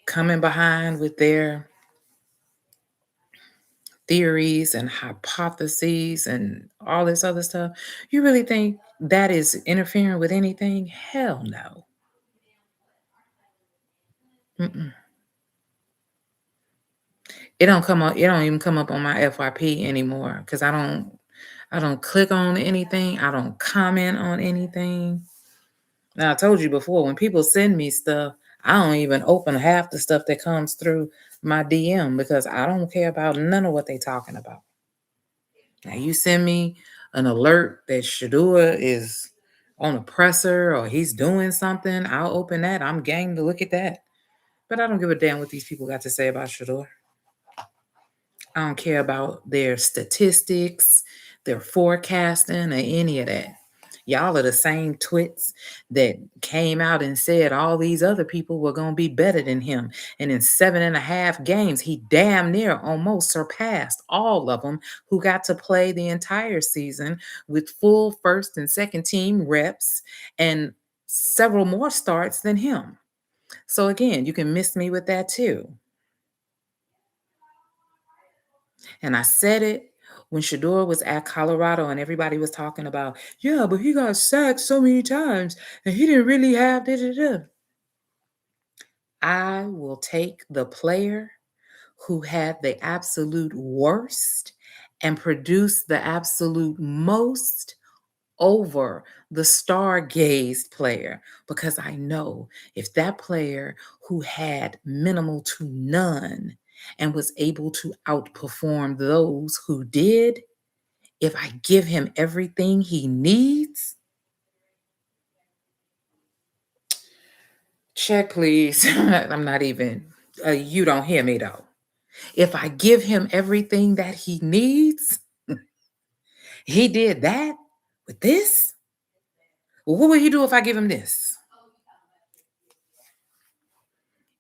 coming behind with their theories and hypotheses and all this other stuff, you really think that is interfering with anything? Hell no. Mm-mm. It don't come up. It don't even come up on my FYP anymore because I don't click on anything. I don't comment on anything. Now I told you before, when people send me stuff, I don't even open half the stuff that comes through my DM because I don't care about none of what they talking about. Now you send me an alert that Shador is on a presser or he's doing something, I'll open that. I'm game to look at that. But I don't give a damn what these people got to say about Shador. I don't care about their statistics, their forecasting, or any of that. Y'all are the same twits that came out and said all these other people were going to be better than him. And in 7.5 games, he damn near almost surpassed all of them who got to play the entire season with full first and second team reps and several more starts than him. So again, you can miss me with that too. And I said it when Shador was at Colorado and everybody was talking about, yeah, but he got sacked so many times and he didn't really have da-da-da. I will take the player who had the absolute worst and produced the absolute most over the star-gazed player, because I know if that player who had minimal to none and was able to outperform those who did, if I give him everything he needs, Check, please. I'm not even, you don't hear me though. If I give him everything that he needs, he did that with this. Well, what will he do if I give him this?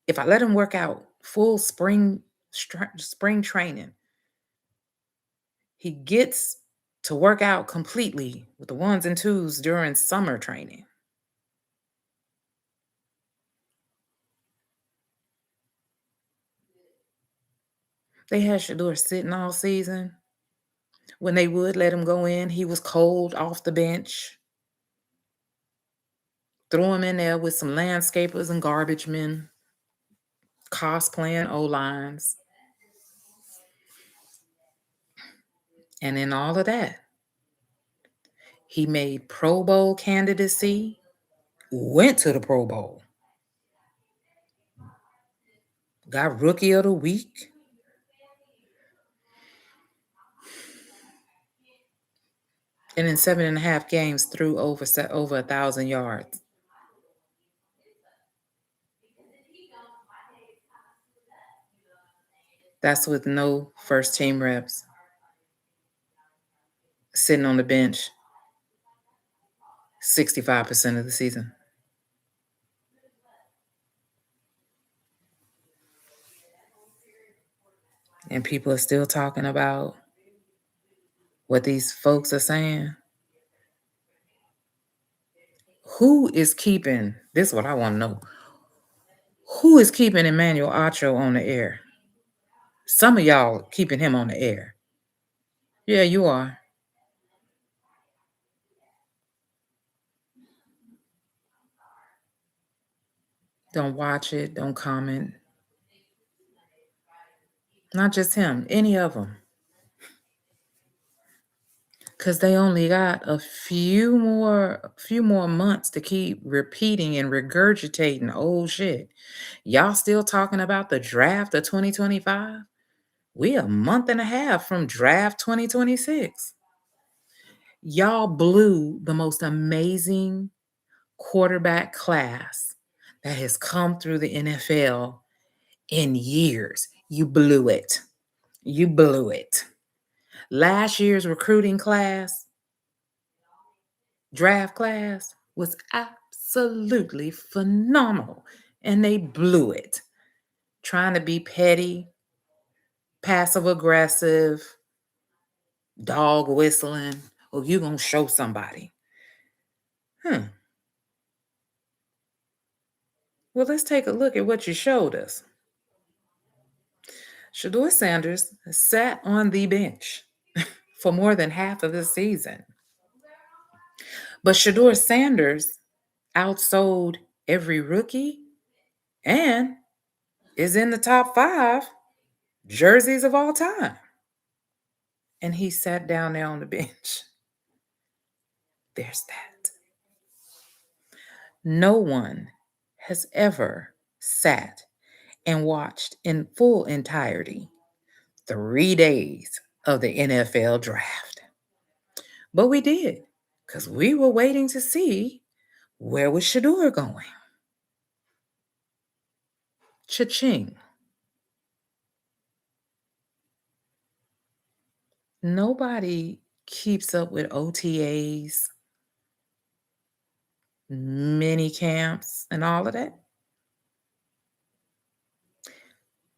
If I let him work out full spring training, he gets to work out completely with the ones and twos during summer training. They had Shador sitting all season. When they would let him go in, he was cold off the bench. Throw him in there with some landscapers and garbage men, cosplaying O-lines. And in all of that, he made Pro Bowl candidacy, went to the Pro Bowl, got Rookie of the Week. And in 7.5 games, threw over 1,000 yards. That's with no first team reps, sitting on the bench 65% of the season. And people are still talking about what these folks are saying. Who is keeping, this is what I want to know, who is keeping Emmanuel Acho on the air? Some of y'all keeping him on the air. Yeah, you are. Don't watch it. Don't comment. Not just him, any of them. Because they only got a few more months to keep repeating and regurgitating old shit. Y'all still talking about the draft of 2025? We a month and a half from draft 2026. Y'all blew the most amazing quarterback class that has come through the NFL in years. You blew it. You blew it. Last year's recruiting class, draft class, was absolutely phenomenal, and they blew it. Trying to be petty, passive aggressive, dog whistling. Oh, you gonna show somebody. Well, let's take a look at what you showed us. Shedeur Sanders sat on the bench for more than half of the season. But Shedeur Sanders outsold every rookie and is in the top 5 jerseys of all time. And he sat down there on the bench. There's that. No one has ever sat and watched in full entirety 3 days of the NFL draft. But we did, because we were waiting to see where was Shedeur going. Cha-ching. Nobody keeps up with OTAs, mini camps, and all of that.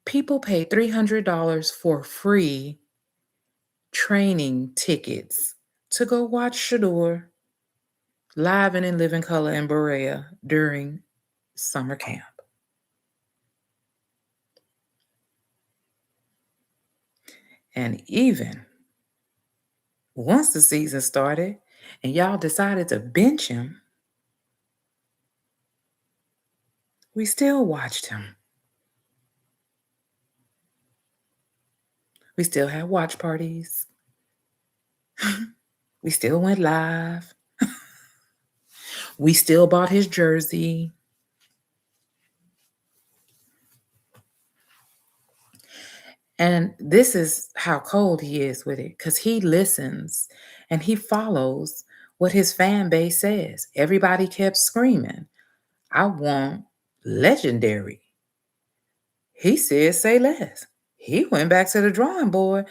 People pay $300 for free training tickets to go watch Shedeur live and in living color in Berea during summer camp. And even once the season started and y'all decided to bench him, we still watched him. We still had watch parties. We still went live. We still bought his jersey. And this is how cold he is with it, because he listens and he follows what his fan base says. Everybody kept screaming, I want legendary. He said, say less. He went back to the drawing board.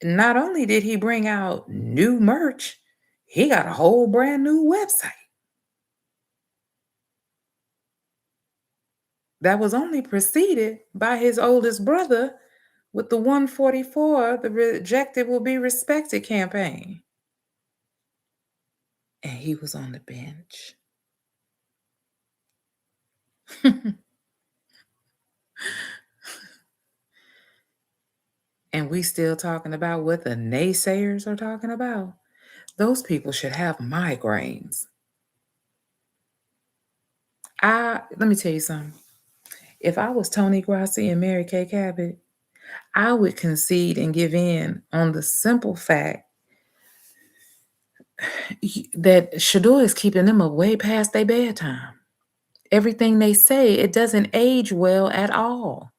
Not only did he bring out new merch, he got a whole brand new website that was only preceded by his oldest brother with the 144, the Rejected Will Be Respected campaign. And he was on the bench. And we still talking about what the naysayers are talking about. Those people should have migraines. Let me tell you something. If I was Tony Grassi and Mary Kay Cabot, I would concede and give in on the simple fact that Shador is keeping them up way past their bedtime. Everything they say, it doesn't age well at all.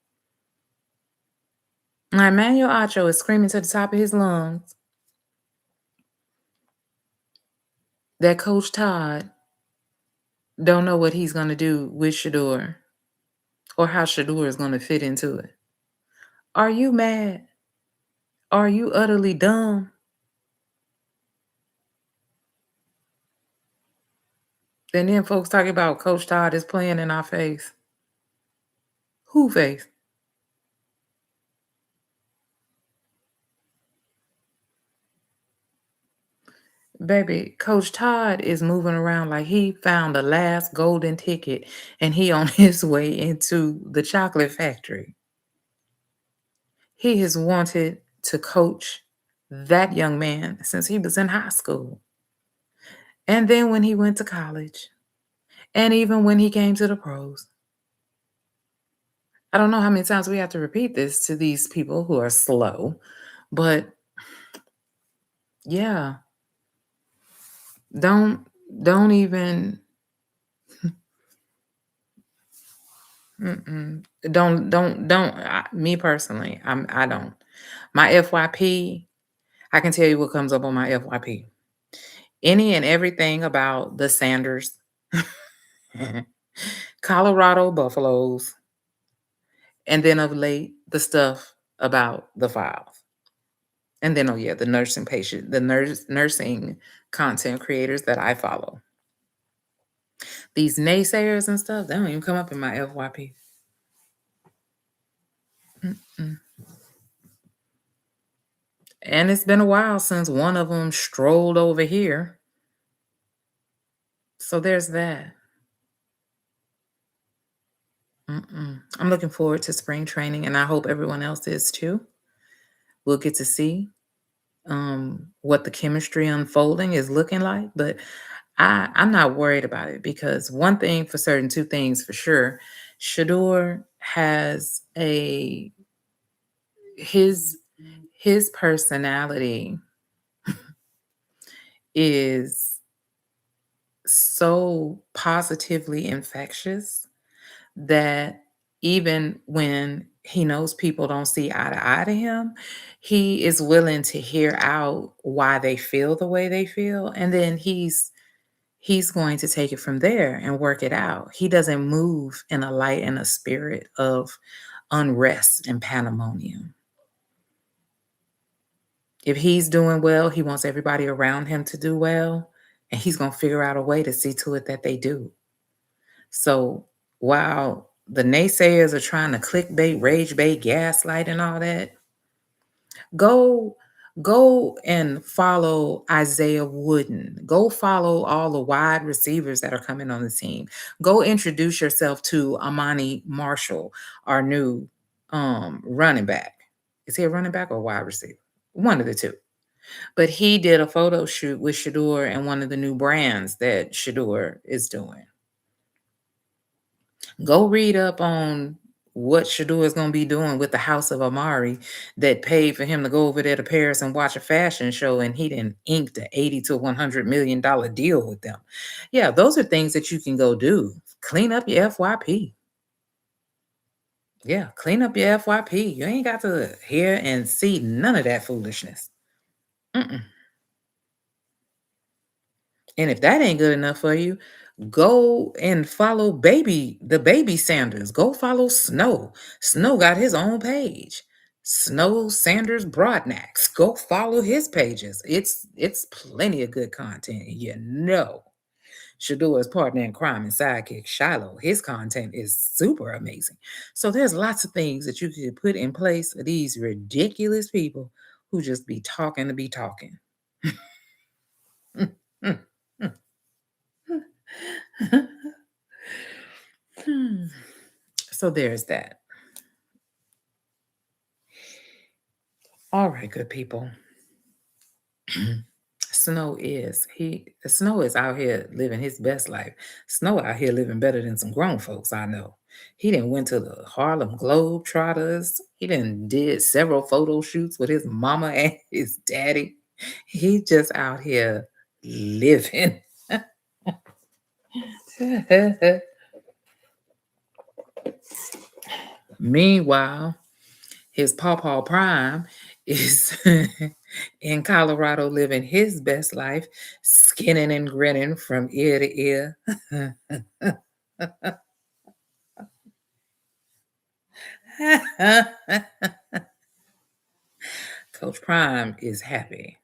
Now, Emmanuel Acho is screaming to the top of his lungs that Coach Todd don't know what he's going to do with Shador or how Shador is going to fit into it. Are you mad? Are you utterly dumb? And then folks talking about Coach Todd is playing in our face. Who face? Baby, Coach Todd is moving around like he found the last golden ticket and he on his way into the chocolate factory. He has wanted to coach that young man since he was in high school. And then when he went to college, and even when he came to the pros. I don't know how many times we have to repeat this to these people who are slow, but yeah, don't even me personally, I don't. My FYP, I can tell you what comes up on my FYP. Any and everything about the Sanders, Colorado Buffaloes, and then of late, the stuff about the Files. And then, oh yeah, the nursing content creators that I follow. These naysayers and stuff, they don't even come up in my FYP. Mm-mm. And it's been a while since one of them strolled over here. So there's that. I'm looking forward to spring training, and I hope everyone else is too. We'll get to see what the chemistry unfolding is looking like, but I'm not worried about it because one thing for certain, two things for sure. Shador has his personality is so positively infectious that even when he knows people don't see eye to eye to him, he is willing to hear out why they feel the way they feel, and then he's going to take it from there and work it out. He doesn't move in a light and a spirit of unrest and pandemonium. If he's doing well, he wants everybody around him to do well, and he's going to figure out a way to see to it that they do. So while the naysayers are trying to clickbait, rage bait, gaslight, and all that, go and follow Isaiah Wooden. Go follow all the wide receivers that are coming on the team. Go introduce yourself to Amani Marshall, our new running back. Is he a running back or a wide receiver? One of the two. But he did a photo shoot with Shador and one of the new brands that Shador is doing. Go read up on what Shador is going to be doing with the House of Amari that paid for him to go over there to Paris and watch a fashion show, and he didn't ink the $80 to $100 million deal with them. Yeah, those are things that you can go do. Clean up your FYP. Yeah, clean up your FYP. You ain't got to hear and see none of that foolishness. And if that ain't good enough for you, Go and follow the baby Sanders. Go follow Snow. Snow got his own page. Snow Sanders Broadnax. Go follow his pages. It's plenty of good content. Shadua's partner in crime and sidekick Shiloh. His content is super amazing. So there's lots of things that you could put in place for these ridiculous people who just be talking to be talking. So there's that. All right, good people. Snow is out here living his best life. Snow out here living better than some grown folks I know. He done went to the Harlem Globetrotters. He done did several photo shoots with his mama and his daddy. He just out here living. Meanwhile, his Pawpaw Prime is in Colorado living his best life, skinning and grinning from ear to ear. Coach Prime is happy.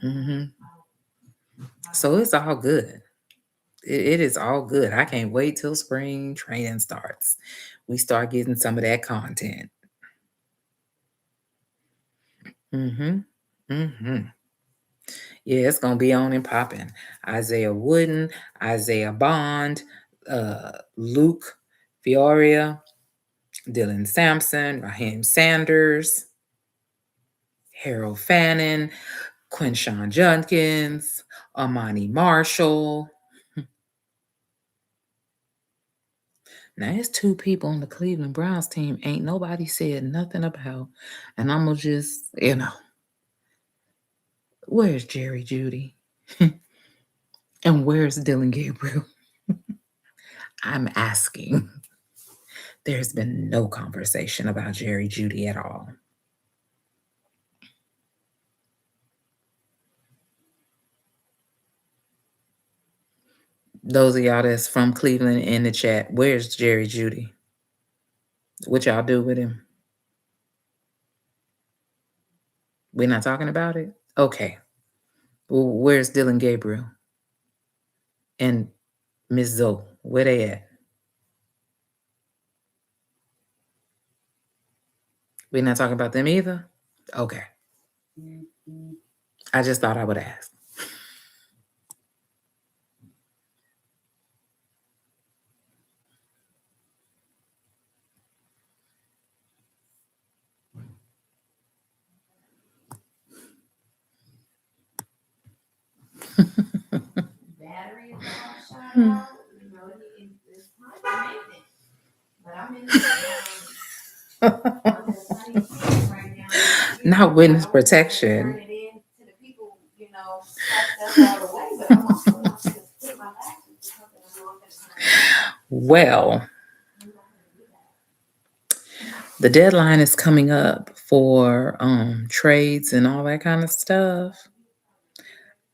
hmm So it's all good. It is all good. I can't wait till spring training starts. We start getting some of that content. hmm hmm Yeah, it's gonna be on and popping. Isaiah Wooden, Isaiah Bond, Luke Fioria, Dylan Sampson, Raheem Sanders, Harold Fannin, Quinshawn Judkins, Amani Marshall. Now, there's two people on the Cleveland Browns team ain't nobody said nothing about. And I'm going to just, where's Jerry Judy? And where's Dylan Gabriel? I'm asking. There's been no conversation about Jerry Judy at all. Those of y'all that's from Cleveland in the chat, where's Jerry Judy? What y'all do with him? We're not talking about it? Okay. Well, where's Dylan Gabriel? And Miss Zoe, where they at? We're not talking about them either? Okay. I just thought I would ask. Battery is all shot out. You know, it's not amazing. But I'm in the right now. Not witness protection. Turn it in to the people, stuff all the way. But I'm also not going to put my back into something I'm not going to. Well, the deadline is coming up for trades and all that kind of stuff.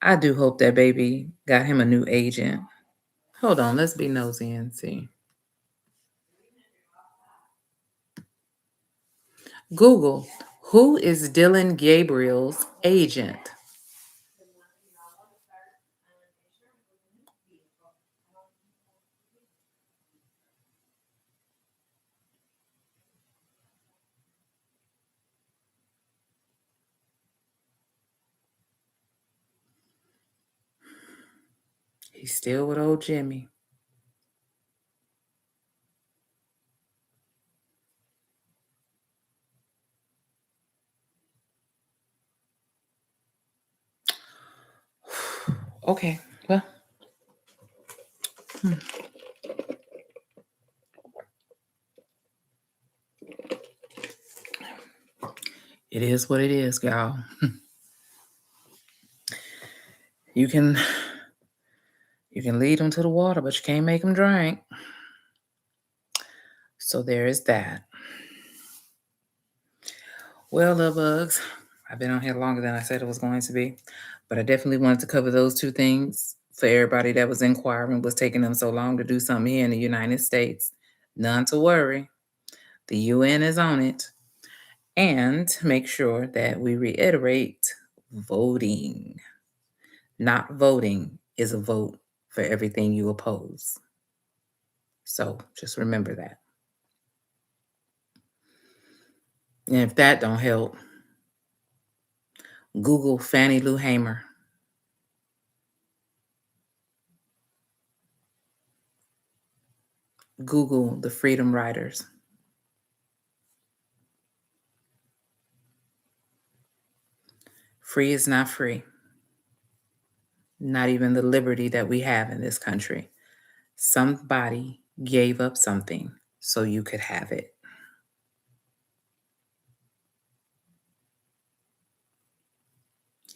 I do hope that baby got him a new agent. Hold on, let's be nosy and see. Google, who is Dylan Gabriel's agent? He's still with old Jimmy. Okay, well. It is what it is, y'all. You can lead them to the water, but you can't make them drink. So there is that. Well, little bugs, I've been on here longer than I said it was going to be. But I definitely wanted to cover those two things for everybody that was inquiring what's taking them so long to do something here in the United States. None to worry. The UN is on it. And make sure that we reiterate voting. Not voting is a vote for everything you oppose. So just remember that. And if that don't help, Google Fannie Lou Hamer. Google the Freedom Riders. Free is not free. Not even the liberty that we have in this country. Somebody gave up something so you could have it.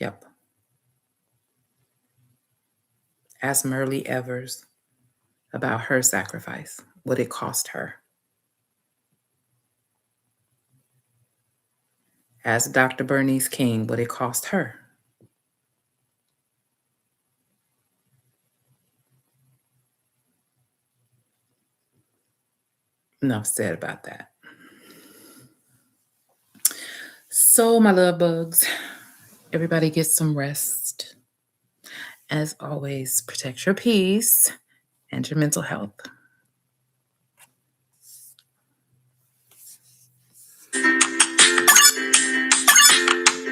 Yep. Ask Myrlie Evers about her sacrifice, what it cost her. Ask Dr. Bernice King what it cost her. Enough said about that. So, my love bugs, everybody get some rest. As always, protect your peace and your mental health.